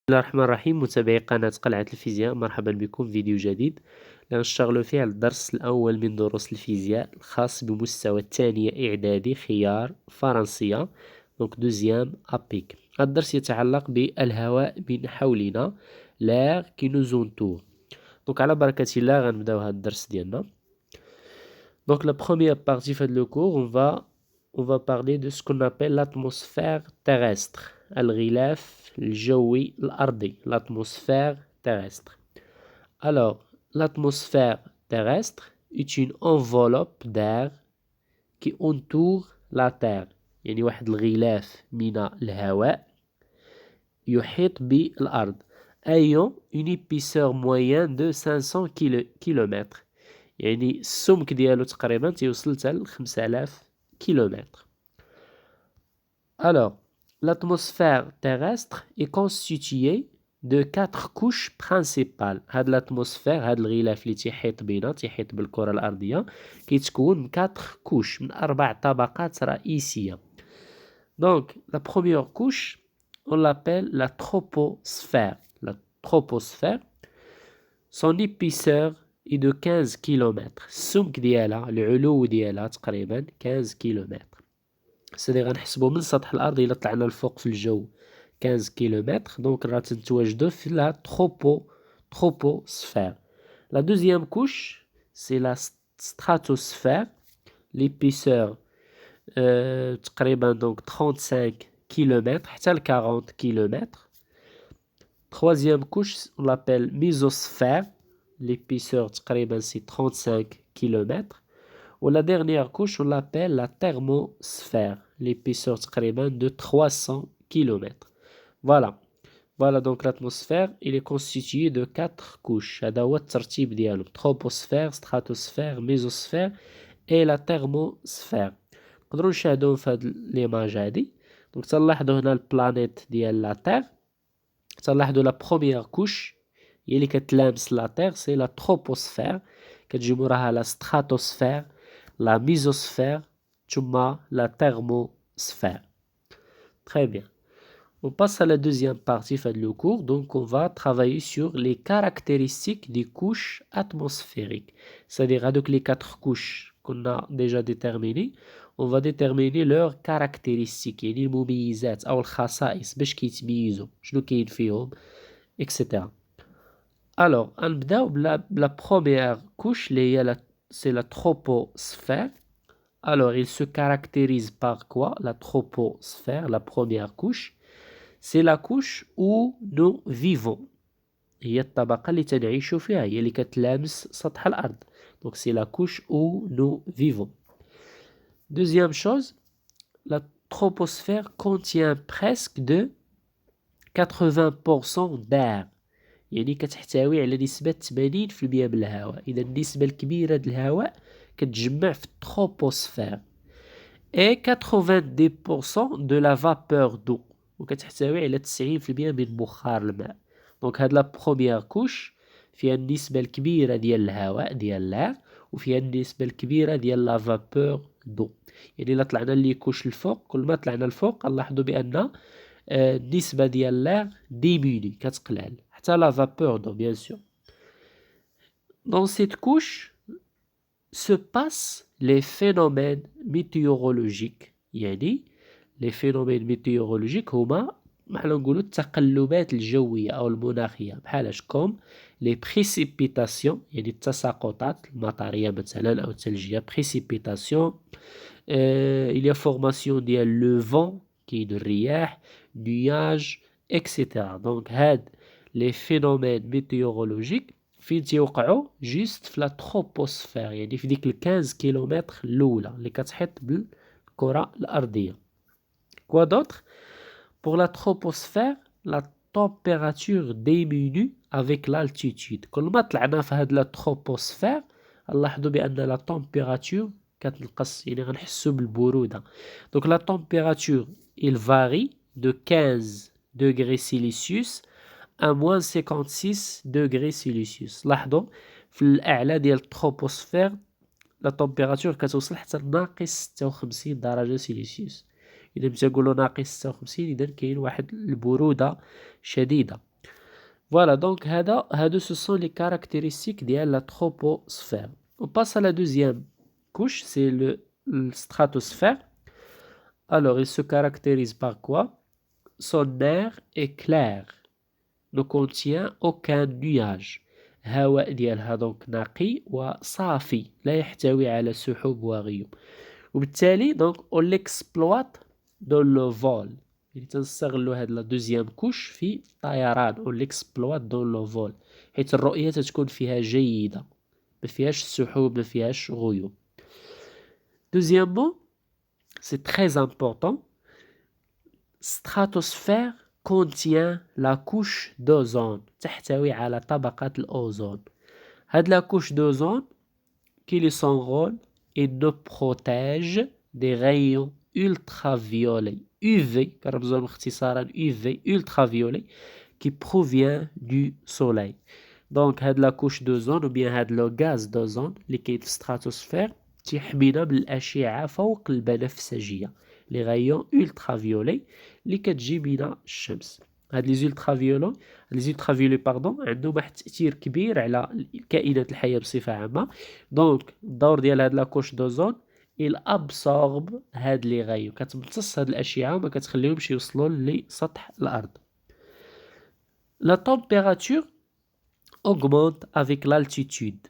الله الرحمن الرحيم. متابعي قناة قلعة الفيزياء، مرحبا بكم في فيديو جديد لنشتغل فيه على الدرس الأول من دروس الفيزياء الخاص بمستوى الثانية إعدادي خيار فرنسية، دونك دوزيام أبيك. هذا الدرس يتعلق بالهواء من حولنا، l'air qui nous entoure. دونك على بركة الله غنبداو هذا الدرس ديالنا. Donc la première partie de le cours, on va parler de ce qu'on appelle l'atmosphère terrestre. الغلاف الجوي الأرضي، l'atmosphère terrestre. Alors, l'atmosphère terrestre est une enveloppe d'air qui entoure la Terre. يعني واحد الغلاف من الهواء يحيط بالأرض ayant une épaisseur moyenne de 500 km. يعني السمك ديالو تقريبا تيوصل حتى ل 5000 كيلومتر. Alors, l'atmosphère terrestre est constituée de 4 couches principales. هاد l'atmosphère، هاد الغلاف اللي تيحيط بينا، تيحيط بالكرة الأرضية، كيتكون من 4 couches، من 4 طبقات رئيسية. Donc, la première couche, on l'appelle la troposphère. La troposphère, son épaisseur est de 15 km. السمك ديالها، العلو ديالها تقريبا 15 كيلومتر. سيدي غنحسبو من سطح الأرض إلا طلعنا الفوق في الجو 15 كيلومتر، دونك راه تنتواجدو في لا troposphère. La deuxième couche, c'est la stratosphère. L'épaisseur تقريبا donc 35 km حتى ل 40 km. Troisième couche, on l'appelle mésosphère. L'épaisseur تقريبا c'est 35 km. Ou la dernière couche, on l'appelle la thermosphère. L'épaisseur تقريبا de 300 km. Voilà. Voilà donc l'atmosphère, il est constitué de 4 couches. هذا هو الترتيب ديالو: troposphère, stratosphère, mésosphère et la thermosphère. نقدروا نشاهدوهم في هاد ليماج هادي. دونك تنلاحظوا هنا البلانيت ديال لا تير. تنلاحظوا لا بروميير كوش هي اللي كتلامس لا تير، سي لا troposphère. كتجي موراها لا stratosphère, la mésosphère, ثم la thermosphère. Très bien. On passe à la deuxième partie de le cours. Donc, on va travailler sur les caractéristiques des couches atmosphériques. C'est-à-dire, avec les 4 couches qu'on a déjà déterminées, on va déterminer leurs caractéristiques. يعني المميزات أو الخصائص باش كيتميزوا، شنو كاين فيهم، etc. Alors, غنبداو بلا première couche اللي هي c'est la troposphère. Alors, il se caractérise par quoi? La troposphère, la première couche, c'est la couche où nous vivons. هي الطبقة اللي تنعيشوا فيها، هي اللي كتلامس سطح الأرض. Donc, c'est la couche où nous vivons. Deuxième chose, la troposphère contient presque de 80% d'air. يعني كتحتوي على نسبة 80% من الهواء. إذا النسبة الكبيرة ديال الهواء كتجمع في التروبوسفير. Et 90% de la vapeur d'eau. وكتحتوي على 90% من بخار الماء. دونك هاد لا بروميير كوش فيها النسبة الكبيرة ديال الهواء ديال لار، وفيها النسبة الكبيرة ديال لا فابور دو. يعني إلا طلعنا لي كوش الفوق، كل ما طلعنا الفوق نلاحظوا بأن النسبة ديال لار ديميني، كتقلل، حتى لا فابور دو بيان سور. Dans cette couche se passent les phénomènes météorologiques. يعني les phénomènes météorologiques هما بحال نقولوا التقلبات الجوية أو المناخية، بحالاش كوم les précipitations، يعني التساقطات المطرية مثلا أو الثلجية، précipitation. Il y a formation ديال le vent، كاين الرياح، nuages، etc. donc هاد les phénomènes météorologiques فين تيوقعوا؟ جيست في لا تروبوسفير، يعني في ديك 15 كيلومتر الأولى اللي كتحيط بالكرة الأرضية. Quoi d'autre? Pour la troposphère, la température diminue avec l'altitude. كل ما طلعنا في هاد لا تروبوسفير نلاحظوا بأن لا température كتنقص، يعني غنحسوا بالبرودة. Donc la température il varie de 15 degrés Celsius à moins 56 degrés Celsius. لاحظوا في الأعلى ديال التروبوسفير لا température كتوصل حتى لناقص 56 درجة سيليسيوس. إذا متى نقولوا ناقص 56 إذا كاين واحد البرودة شديدة. Voilà, donc ce sont les caractéristiques de la troposphère. On passe à la deuxième couche, c'est le stratosphère. Alors, il se caractérise par quoi? Son air est clair, ne contient aucun nuage. الهواء ديالها donc نقي وصافي لا يحتوي على سحب وغيوم. وبالتالي donc on l'exploite dans le vol. يعني تنستغلوا هاد لا دوزيام كوش في الطيران on l'exploite dans le vol حيت الرؤية تتكون فيها جيدة ما فيهاش سحوب ما فيهاش غيوم. Deuxièmement, c'est très important, stratosphère contient la couche d'ozone تحتوي على طبقة الأوزون. هاد la couche d'ozone quel est son rôle? Il nous protège des rayons ultraviolets UV كنرمزو اختصارا UV ultraviolets qui provient du soleil. Donc هاد la couche d'ozone ou bien هاد le gaz d'ozone اللي كاين في الستراتوسفير تيحمينا من الأشعة فوق البنفسجية les rayons ultraviolets اللي كتجي من الشمس. هاد لي ultraviolets عندهم واحد التأثير كبير على الكائنات الحية بصفة عامة. دونك الدور ديال هاد لاكوش دوزون il absorbe هاد لي غايو كتمتص هاد الأشعة وما كتخليهمش يوصلوا لسطح الأرض. La température augmente avec l'altitude.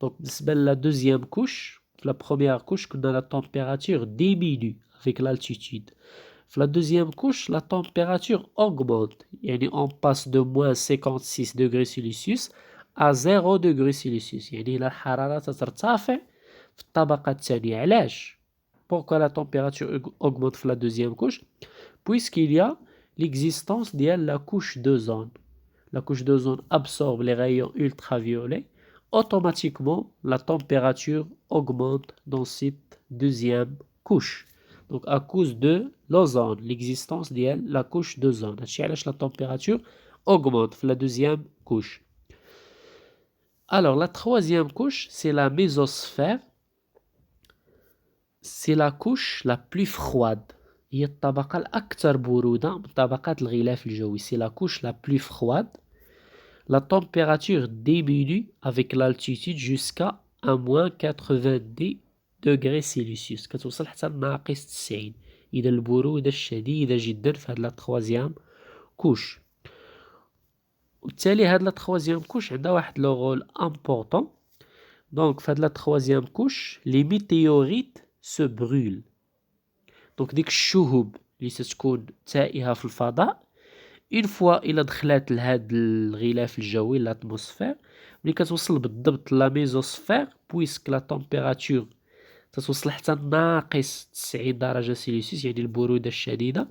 Donc بالنسبة لا deuxième couche, la première couche كنا la température diminue avec l'altitude. La deuxième couche, la température augmente. يعني on passe de moins 56 degrés Celsius à 0 degrés Celsius. يعني الحرارة تترتفع في الطبقة الثانية. علاش؟ Pourquoi la température augmente في la deuxième couche? Puisqu'il y a l'existence de la couche d'ozone. La couche d'ozone absorbe les rayons ultraviolets. Automatiquement, la température augmente dans cette deuxième couche. Donc, à cause de l'ozone, l'existence de la couche d'ozone. La température augmente la deuxième couche. Alors, la troisième couche, c'est la mésosphère. C'est la couche la plus froide. هي الطبقة الأكثر برودة من طبقات الغلاف الجوي. C'est la couche la plus froide. La température diminue avec l'altitude jusqu'à à moins 90 degrés Celsius. كتوصل حتى لناقص 90. إذا البرودة الشديدة جدا في هاد لا تخوازيام كوش. وبالتالي هاد لا تخوازيام كوش عندها واحد لو رول امبورطون. دونك في هاد لا تخوازيام كوش لي ميتيوريت سو برول. دونك ديك الشهب اللي تتكون تائهة في الفضاء اون فوا الا دخلات لهاد الغلاف الجوي لاتموسفير ملي كتوصل بالضبط لا ميزوسفير بويسك لا تمبيراتور تتوصل حتى ناقص 90 درجة سيلسيوس يعني البرودة الشديدة.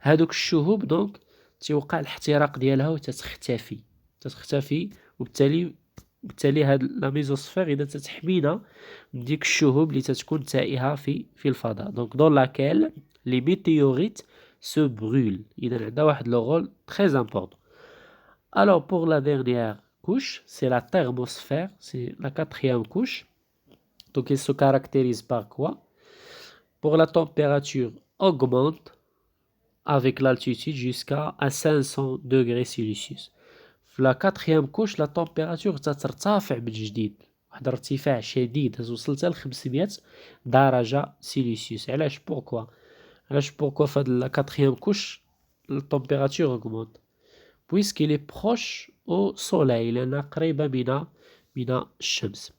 هادوك الشهب دونك تيوقع الاحتراق ديالها وتتختفي وبالتالي هاد لا ميزوسفير اذا تتحمينا من ديك الشهب اللي تتكون تائهة في الفضاء. دونك دون لاكيل لي ميتيوريت se brûle. Il a un rôle très important. Alors, pour la dernière couche, c'est la thermosphère, c'est la quatrième couche. Donc, elle se caractérise par quoi? Pour la température augmente avec l'altitude jusqu'à 500 degrés Celsius. La quatrième couche, la température تترتفع من جديد. واحد ارتفاع شديد وصلت ل 500 درجة سيلسيوس. علاش؟ pourquoi? Pourquoi la quatrième couche, la température augmente? Puisqu'il est proche au soleil, il est قريبة من الشمس.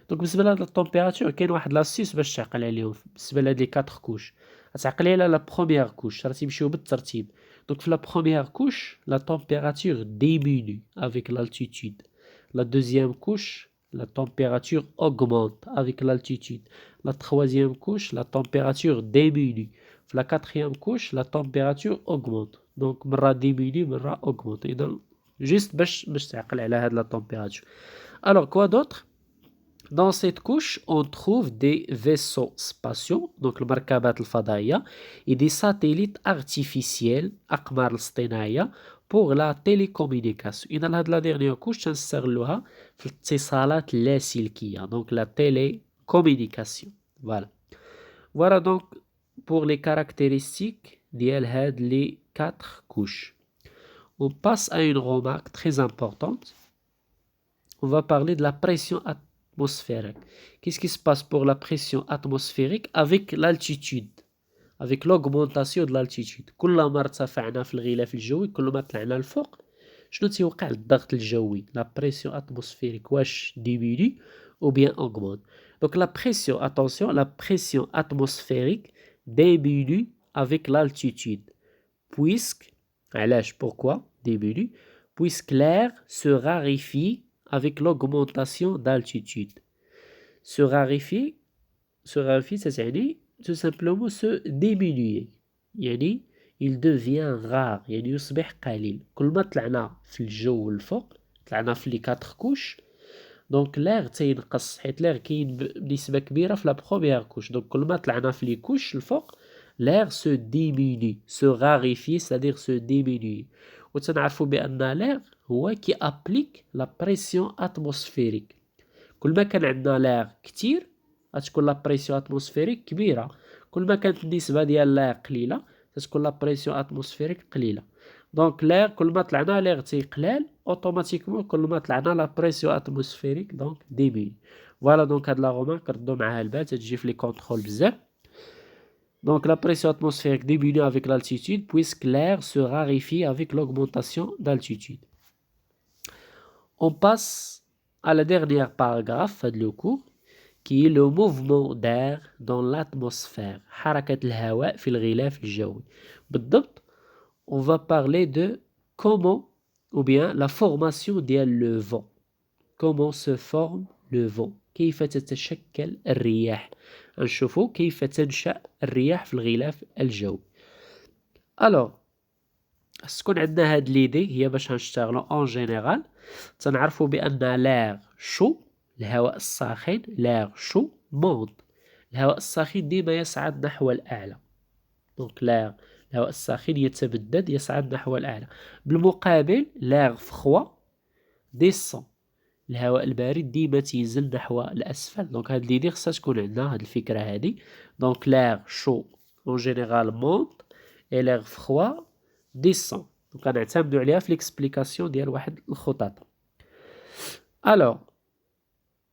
Donc بالنسبة لهاد التمبيراتور كاين واحد لاستيس باش تعقل عليهم بالنسبة لهاد لي 4 كوش. غتعقلي على لا بروميير كوش راه تيمشيو بالترتيب. Donc في لا بروميير كوش la température diminue avec l'altitude. La deuxième couche, la température augmente avec l'altitude. La troisième couche, la température diminue. La quatrième couche, la température augmente. Donc, مرة diminue, مرة augmente. Et donc, juste باش تعقل على هاد la température. Alors, quoi d'autre? Dans cette couche, on trouve des vaisseaux spatiaux, donc المركبات الفضائية, et des satellites artificiels, أقمار الاصطناعية, pour la télécommunication. إذا هاد la dernière couche تنستغلوها في الاتصالات اللاسلكية, donc la télécommunication. Voilà. Voilà donc pour les caractéristiques ديال هاد les 4 couches. On passe à une remarque très importante. On va parler de la pression atmosphérique. Qu'est-ce qui se passe pour la pression atmosphérique avec l'altitude, avec l'augmentation de l'altitude؟ كلما ارتفعنا في الغلاف الجوي كلما طلعنا الفوق شنو تيوقع للضغط الجوي؟ la pression atmosphérique واش diminue ou bien augmente. Donc la pression, attention, la pression atmosphérique diminue avec l'altitude. Puisque, علاش pourquoi diminue? Puisque l'air se raréfie avec l'augmentation d'altitude. Se raréfie, c'est-à-dire tout simplement se diminuer. يعني il devient rare. يعني يصبح قليل. كل ما طلعنا في الجو الفوق طلعنا في لي 4 كوش دونك l'air تينقص حيت l'air كاين بنسبة كبيرة في la première couche. Donc كل ما طلعنا في لي كوش الفوق l'air se diminue, se raréfie, c'est-à-dire se diminue. وتنعرفوا بأن l'air هو qui applique la pression atmosphérique. كل ما كان عندنا l'air كتير غتكون la pression atmosphérique كبيرة. كل ما كانت النسبة ديال l'air قليلة تكون la pression atmosphérique قليلة. دونك l'air كل ما طلعنا l'air تيقلال اوتوماتيكمون كل ما طلعنا la pression atmosphérique دونك diminue. فوالا دونك هاد لا رومارك ردوا معاها البال تتجي في لي كونترول بزاف. Donc la pression atmosphérique diminue avec l'altitude puisque l'air se raréfie avec l'augmentation d'altitude. On passe à la dernière paragraphe de le cours qui est le mouvement d'air dans l'atmosphère. حركة الهواء في الغلاف الجوي. بالضبط on va parler de comment ou bien la formation ديال le vent. Comment se forme le vent. كيف تتشكل الرياح. نشوفوا كيف تنشأ الرياح في الغلاف الجوي. Alors تكون عندنا هاد ليدي هي باش نشتغلوا اون جينيرال. تنعرفوا بان l'air chaud الهواء الساخن l'air chaud monte. الهواء الساخن ديما يصعد نحو الأعلى. دونك الهواء الساخن يتبدد يصعد نحو الأعلى. بالمقابل l'air froid descend. الهواء البارد ديما تينزل نحو الأسفل. دونك هاد ليدي خصها تكون عندنا هاد الفكرة هادي. دونك l'air chaud en général monte et l'air froid descend. دونك غنعتمدو عليها في l'explication ديال واحد الخطط. Alors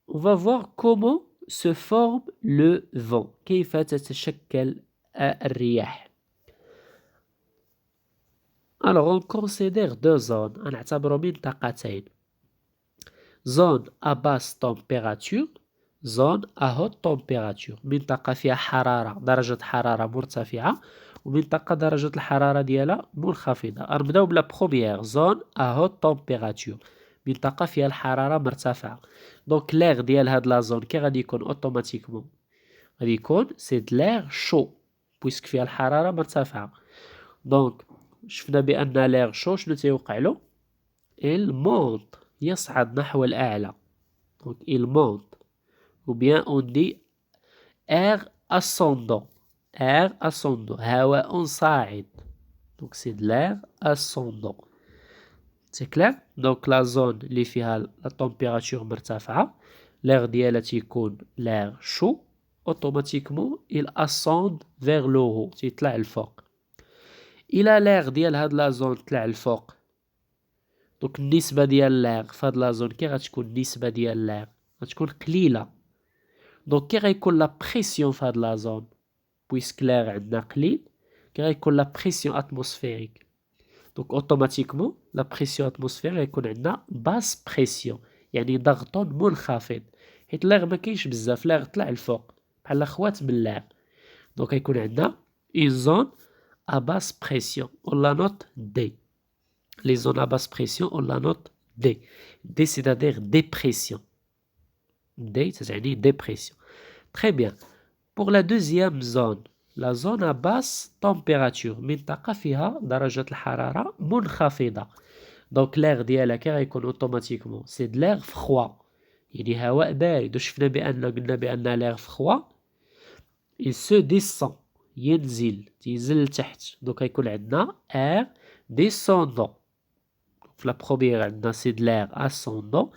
on va voir comment se forme le vent. كيف تتشكل الرياح. Alors on considère deux zones. نعتبرو منطقتين. Zone à basse température, zone à haute température. منطقة فيها حرارة درجة حرارة مرتفعة ومنطقة درجة الحرارة ديالها منخفضة. نبداو بلا بروميير زون à haute température. منطقة فيها الحرارة مرتفعة. دونك l'air ديال هاد لا زون كي غادي يكون اوتوماتيكمون غادي يكون سي د l'air chaud بويسك فيها الحرارة مرتفعة. دونك شفنا بأن l'air chaud شنو تيوقع له؟ il monte يصعد نحو الأعلى. دونك il monte ou bien on dit air ascendant. air ascendant هواء صاعد. دونك سي د l'air ascendant. سي كلير. دونك لا زون اللي فيها لا طومبيراتور مرتفعة l'air ديالها تيكون l'air chaud اوتوماتيكمون il ascend vers le haut تيطلع الفوق. الى l'air ديال هاد لا زون طلع الفوق دونك النسبة ديال l'air فهاد لا زون كي غتكون النسبة ديال l'air غتكون قليلة. دونك كي غيكون لا بريسيون فهاد لا زون بويسك l'air عندنا قليل كي غيكون لا بريسيون اتموسفيريك دونك اوتوماتيكمون لا بريسيون اتموسفيريك غيكون عندنا باس بريسيون يعني ضغط منخفض حيت l'air ما كاينش بزاف l'air طلع الفوق بحال خوات من l'air. دونك غيكون عندنا une zone à basse pression on la note D. Les zones à basse pression on la note D. D c'est-à-dire dépression. D c'est-à-dire dépression. Très bien. Pour la deuxième zone la zone à basse température منطقة فيها درجة الحرارة منخفضة. دونك l'air ديالها كي غيكون اوتوماتيكمون سي د l'air froid يعني هواء بارد. وشفنا بأن قلنا بأن l'air froid il se descend ينزل تينزل لتحت. دونك غيكون عندنا air descendant. في لا بروميير عندنا سي د l'air ascendant.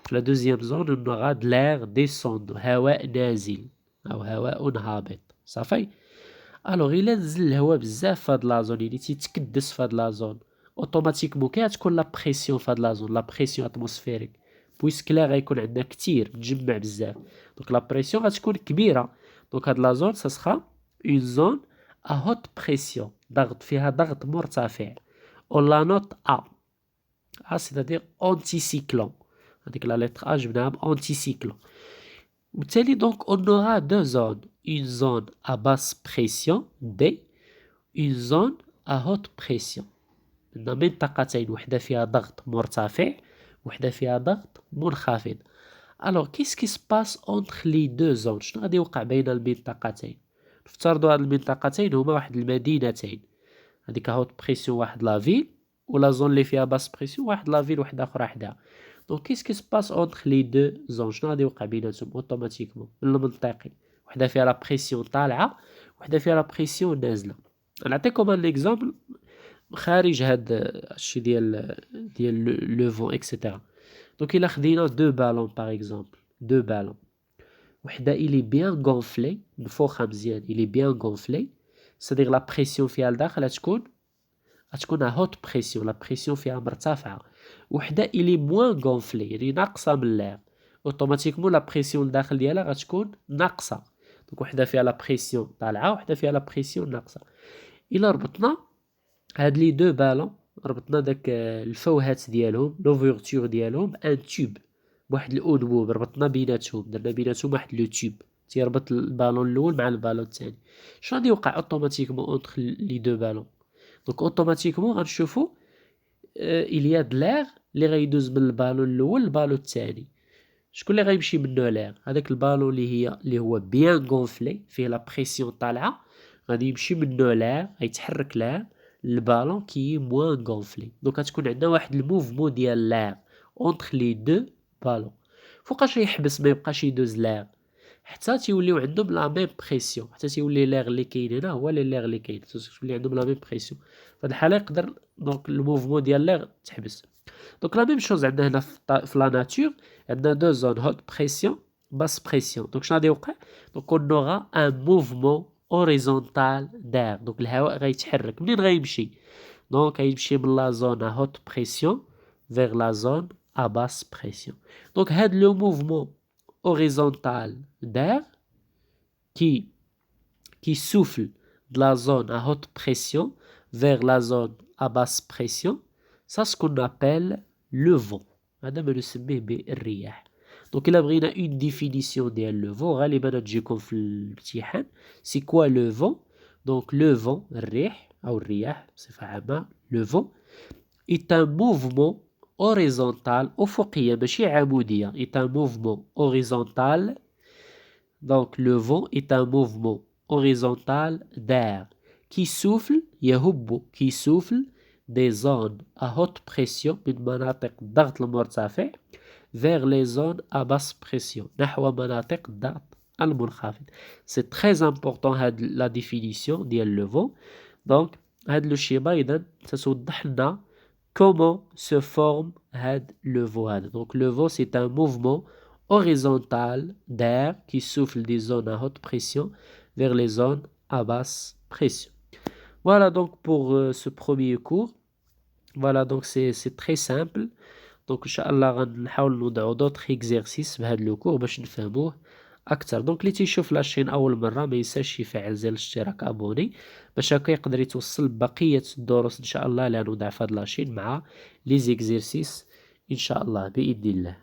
في لا دوزيام زون on aura de l'air descendant هواء نازل أو هواء هابط. صافي. الوغ إلا نزل الهواء بزاف فهاد لا زون يعني تيتكدس فهاد لا زون اوتوماتيكمون كي غتكون لا بريسيون في هاد لا زون، لا بريسيون اتموسفيريك بويسك لا غيكون عندنا كتير متجمع بزاف، دونك لا بريسيون غتكون كبيره، دونك هاد لا زون سا اون زون ا هوت بريسيون، ضغط فيها ضغط مرتفع. اون لا نوت ا سيتادير اونتي سيكلون، هذيك لا لتر ا جبناها بانتي سيكلون. وبالتالي دونك اون اورا دو زون، اون زون ا باس بريسيون دي، اون زون ا هوت بريسيون. عندنا منطقتين، وحده فيها ضغط مرتفع وحده فيها ضغط منخفض. الوغ كيس كي سباس اونتر لي دو زون، شنو غادي يوقع بين المنطقتين؟ نفترضوا هاد المنطقتين هما واحد المدينتين، هذيك هوت بريسيون واحد لا فيل، ولا زون اللي فيها باس بريسيون واحد لا فيل واحده اخرى حداها. دونك كيس كي سباس اونتر لي دو زون، شنو غادي يوقع بيناتهم اوتوماتيكمون من المنطقي؟ وحده فيها لا بريسيون طالعه وحده فيها لا بريسيون نازله. نعطيكم ان اكزامبل خارج هاد الشيء ديال لو فون اكسيتيرا. دونك الا خدينا دو بالون باغ اكزومبل، دو بالون، وحده الي بيان غونفلي مفوخه مزيان، الي بيان غونفلي، سادير لا بريسيون فيها لداخل غتكون هوت بريسيون، لا بريسيون فيها مرتفعه. وحده الي موان غونفلي يعني ناقصه من لير، اوتوماتيكمون لا بريسيون لداخل ديالها غتكون ناقصه. دونك وحده فيها لا بريسيون طالعه وحده فيها لا بريسيون ناقصه. الا ربطنا هاد لي دو بالون، ربطنا داك الفوهات ديالهم لوفورتور ديالهم ان توب بواحد الانبوب، ربطنا بيناتهم، درنا بيناتهم واحد لو توب تيربط البالون الاول مع البالون الثاني. شنو غادي يوقع اوتوماتيكمون اونتر لي دو بالون؟ دونك اوتوماتيكمون غنشوفوا اليا د لير اللي غيدوز من البالون الاول للبالون الثاني. شكون اللي غيمشي منه لير؟ هذاك البالون اللي هو بيان غونفلي فيه لا بريسيون طالعه، غادي يمشي منه لير، غيتحرك لير البالون كي موان غونفلي. دونك غتكون عندنا واحد الموفمون ديال لير اونتر لي دو بالون. فوقاش يحبس ما يبقاش يدوز لير؟ حتى تيوليو عندهم لا ميم بريسيون، حتى تيولي لير اللي كاين هنا هو لير اللي كاين، تولي عندهم لا ميم بريسيون. فهاد الحاله يقدر دونك الموفمون ديال لير تحبس. دونك لا ميم شوز عندنا هنا في لا ناتور، عندنا دو زون هوت بريسيون باس بريسيون. دونك شنو غادي يوقع؟ دونك اون اورا ان موفمون اوريزونتال داير، دونك الهواء غيتحرك منين غيمشي؟ دونك غيمشي من لا زون هوت بريسيون فيغ لا زون ا باس بريسيون. دونك هاد لو موفمون اوريزونتال داير qui souffle de la zone à haute pression vers la zone à basse pression, ça ce qu'on appelle le vent. هذا ما نسميه بالرياح. دونك إلا بغينا une définition ديال le vent غالبا تجيكم في الامتحان. c'est quoi le vent؟ donc le vent الريح أو الرياح بصفة عامة، le vent est un mouvement horizontal أفقية ماشي عمودية، est un mouvement horizontal. donc le vent est un mouvement horizontal d'air qui souffle يهب qui souffle des zones à haute pression من مناطق الضغط المرتفع vers les zones à basse pression نحو مناطق الضغط المنخفض. c'est très important هاد la définition ديال le vent. donc هاد لو شيما إذا تتوضح لنا comment se forme هاد le vent هذا. donc le vent c'est un mouvement horizontal d'air qui souffle des zones à haute pression vers les zones à basse pression. Voilà donc pour ce premier cours. Voilà donc c'est très simple. donc Inch'Allah غنحاول نوضعوا d'autres exercices بهذا لو كور باش نفهموه اكثر. دونك اللي تيشوف لاشين اول مره ما ينساش يفعل زر الاشتراك ابوني باش هكا يقدر يتوصل بقيه الدروس ان شاء الله اللي نوضع في هاد لاشين مع لي زيكزيرسيس ان شاء الله باذن الله.